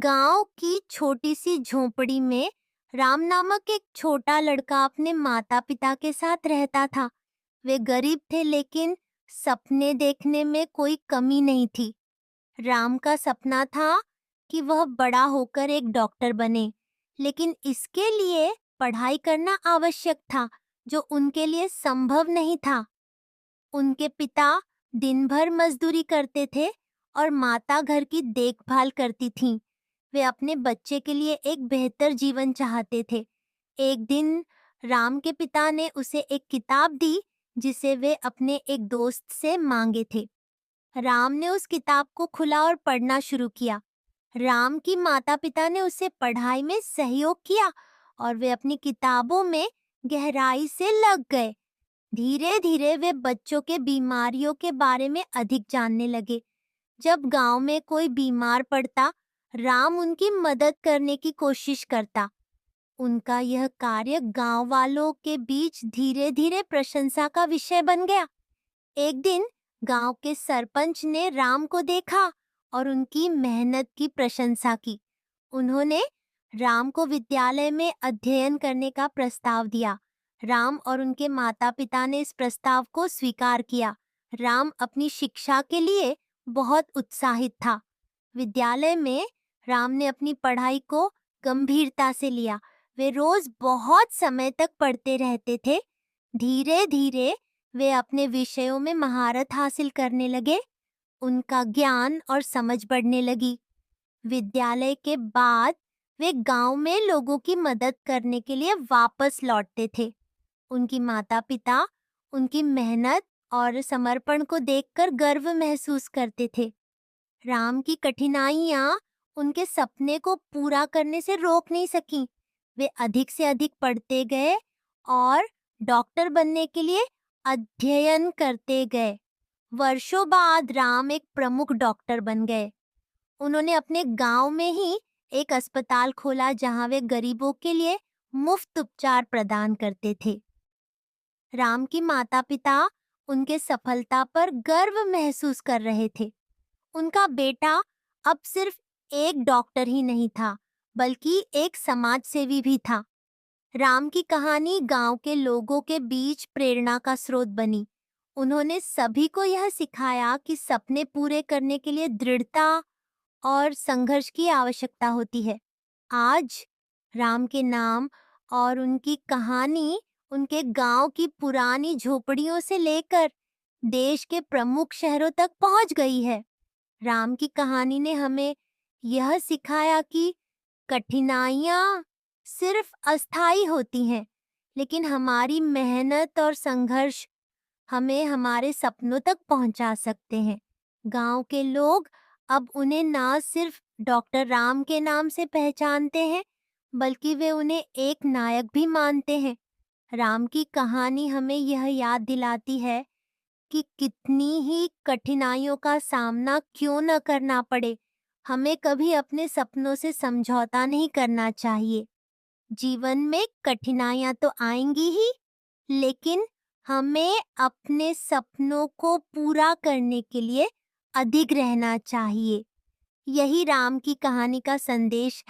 गांव की छोटी सी झोपड़ी में राम नामक एक छोटा लड़का अपने माता पिता के साथ रहता था। वे गरीब थे लेकिन सपने देखने में कोई कमी नहीं थी। राम का सपना था कि वह बड़ा होकर एक डॉक्टर बने, लेकिन इसके लिए पढ़ाई करना आवश्यक था, जो उनके लिए संभव नहीं था। उनके पिता दिन भर मजदूरी करते थे और माता घर की देखभाल करती थीं। वे अपने बच्चे के लिए एक बेहतर जीवन चाहते थे। एक दिन राम के पिता ने उसे एक किताब दी जिसे वे अपने एक दोस्त से मांगे थे। राम ने उस किताब को खुला और पढ़ना शुरू किया। राम की माता-पिता ने उसे पढ़ाई में सहयोग किया और वे अपनी किताबों में गहराई से लग गए। धीरे-धीरे वे बच्चों के बीमारियों के बारे में अधिक जानने लगे। जब गांव में कोई बीमार पड़ता, राम उनकी मदद करने की कोशिश करता। उनका यह कार्य गांव वालों के बीच धीरे-धीरे प्रशंसा का विषय बन गया। एक दिन गांव के सरपंच ने राम को देखा और उनकी मेहनत की प्रशंसा की। उन्होंने राम को विद्यालय में अध्ययन करने का प्रस्ताव दिया। राम और उनके माता-पिता ने इस प्रस्ताव को स्वीकार किया। राम अपनी शिक्षा के लिए बहुत उत्साहित था। विद्यालय में राम ने अपनी पढ़ाई को गंभीरता से लिया। वे रोज बहुत समय तक पढ़ते रहते थे। धीरे-धीरे वे अपने विषयों में महारत हासिल करने लगे। उनका ज्ञान और समझ बढ़ने लगी। विद्यालय के बाद वे गांव में लोगों की मदद करने के लिए वापस लौटते थे। उनकी माता-पिता उनकी मेहनत और समर्पण को देखकर गर्व महसूस करते थे। राम की कठिनाइयां उनके सपने को पूरा करने से रोक नहीं सकीं। वे अधिक से अधिक पढ़ते गए और डॉक्टर बनने के लिए अध्ययन करते गए। वर्षों बाद राम एक प्रमुख डॉक्टर बन गए। उन्होंने अपने गांव में ही एक अस्पताल खोला जहां वे गरीबों के लिए मुफ्त उपचार प्रदान करते थे। राम की माता-पिता उनके सफलता पर गर्व महसूस कर रहे थे। उनका बेटा अब सिर्फ एक डॉक्टर ही नहीं था, बल्कि एक समाज सेवी भी था। राम की कहानी गांव के लोगों के बीच प्रेरणा का स्रोत बनी। उन्होंने सभी को यह सिखाया कि सपने पूरे करने के लिए दृढ़ता और संघर्ष की आवश्यकता होती है। आज राम के नाम और उनकी कहानी उनके गांव की पुरानी झोपड़ियों से लेकर देश के प्रमुख शहरों तक पहुंच गई है। राम की कहानी ने हमें यह सिखाया कि कठिनाइयाँ सिर्फ अस्थायी होती हैं, लेकिन हमारी मेहनत और संघर्ष हमें हमारे सपनों तक पहुंचा सकते हैं। गांव के लोग अब उन्हें ना सिर्फ डॉक्टर राम के नाम से पहचानते हैं, बल्कि वे उन्हें एक नायक भी मानते हैं। राम की कहानी हमें यह याद दिलाती है कि कितनी ही कठिनाइयों का सामना क्यों न करना पड़े, हमें कभी अपने सपनों से समझौता नहीं करना चाहिए। जीवन में कठिनाइयां तो आएंगी ही, लेकिन हमें अपने सपनों को पूरा करने के लिए अडिग रहना चाहिए। यही राम की कहानी का संदेश है।